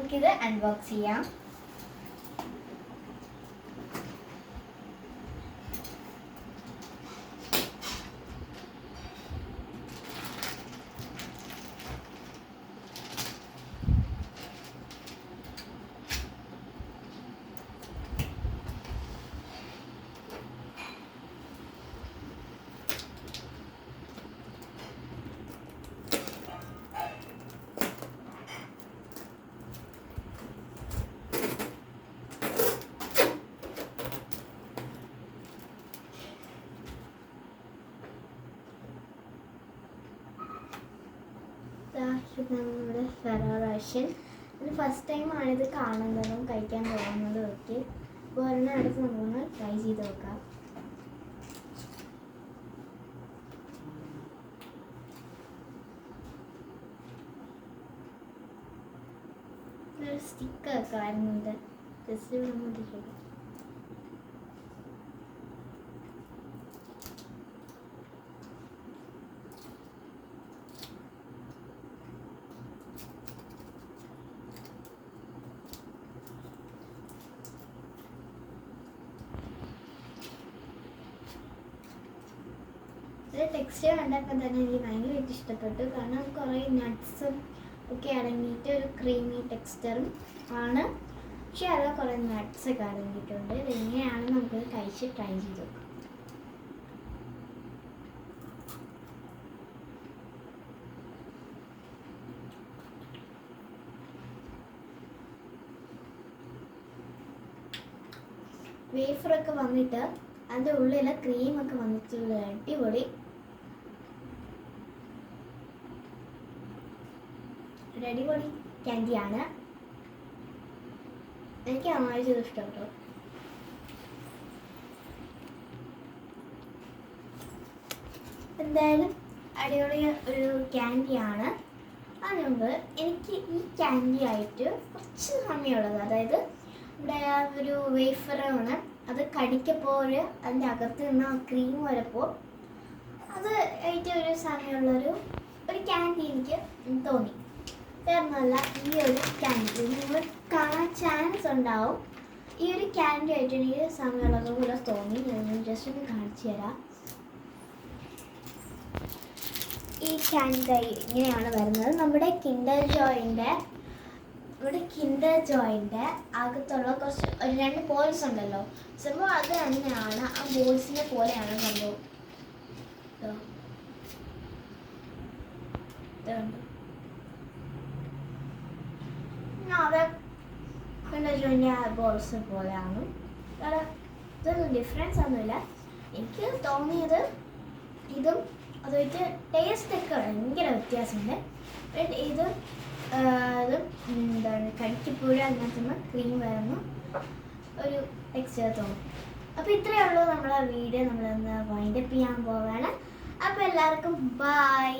നമുക്കിത് അൺബോക്സ് ചെയ്യാം. നമ്മുടെ ഫെറോ റോഷർ. ഇത് ഫസ്റ്റ് ടൈമാണ് ഇത് കാണുന്നതും കഴിക്കാൻ പോകുന്നതും ഒക്കെ. അപ്പോൾ ഒരെണ്ണം അടുത്ത് നമുക്കൊന്ന് ട്രൈ ചെയ്ത് നോക്കാം. ഒരു സ്റ്റിക്കൊക്കെ വരുന്നുണ്ട്. ജസ്റ്റ് നമുക്ക് ടെക്സ്ചർ കണ്ടപ്പോൾ തന്നെ എനിക്ക് ഭയങ്കരമായിട്ട് ഇഷ്ടപ്പെട്ടു. കാരണം കുറേ നട്ട്സും ഒക്കെ അടങ്ങിയിട്ട് ഒരു ക്രീമി ടെക്സ്ചറും ആണ്. പക്ഷെ അത് കുറേ നട്ട്സൊക്കെ അടങ്ങിയിട്ടുണ്ട്. ഇതെങ്ങനെയാണെന്ന് നമുക്ക് കഴിച്ച് ട്രൈ ചെയ്ത് നോക്കാം. വേഫറൊക്കെ വന്നിട്ട് അതിൻ്റെ ഉള്ളിൽ ക്രീമൊക്കെ വന്നിട്ടുള്ള അടിപൊളി അടിപൊളി ക്യാൻഡിയാണ്. എനിക്ക് നന്നായിട്ട് ഇഷ്ടപ്പെട്ടു. എന്തായാലും അടിപൊളി ഒരു ക്യാൻഡിയാണ്. അതിന് മുമ്പ് എനിക്ക് ഈ ക്യാൻഡി ആയിട്ട് കുറച്ച് സമയമുള്ളത്, അതായത് ഇവിടെ ഒരു വേഫറാണ്, അത് കടിക്കപ്പോൾ അതിൻ്റെ അകത്ത് നിന്ന് ആ ക്രീം വരപ്പോൾ അത് ആയിട്ട് ഒരു സമയമുള്ളൊരു ക്യാൻഡി എനിക്ക് തോന്നി. വേറൊന്നുമല്ല, ഈ ഒരു ക്യാൻഡി നിങ്ങൾ കാണാൻ ചാൻസ് ഉണ്ടാവും. ഈ ഒരു ക്യാൻഡി ആയിട്ട് എനിക്ക് സമയമുള്ളത് പോലെ തോന്നി. ഞാൻ ജസ്റ്റ് ഒന്ന് കാണിച്ചു തരാം. ഈ ക്യാൻഡി ഇങ്ങനെയാണ് വരുന്നത്. നമ്മുടെ കിൻഡർ ജോയിൻ്റെ അകത്തുള്ള കുറച്ച് 2 ബോൾസ് ഉണ്ടല്ലോ, സംഭവം അത് തന്നെയാണ്. ആ ബോൾസിനെ പോലെയാണ് സംഭവം. അത് കിൻഡർ ജോയിൻ്റെ ബോൾസ് പോലെയാണ്. ഇതൊന്നും ഡിഫറൻസ് ഒന്നുമില്ല. എനിക്ക് തോന്നിയത് ഇതും അതുമായിട്ട് ടേസ്റ്റൊക്കെ ഭയങ്കര വ്യത്യാസമുണ്ട്. ഇതും എന്താണ് കടിക്കപ്പോഴും അതിനകത്ത് നിന്ന് ക്രീം വരുന്ന ഒരു ടെക്സ്ചർ തോന്നും. അപ്പോൾ ഇത്രയേ ഉള്ളൂ നമ്മളെ വീഡിയോ. നമ്മളൊന്ന് വൈൻഡപ്പ് ചെയ്യാൻ പോവുകയാണ്. അപ്പോൾ എല്ലാവർക്കും ബൈ.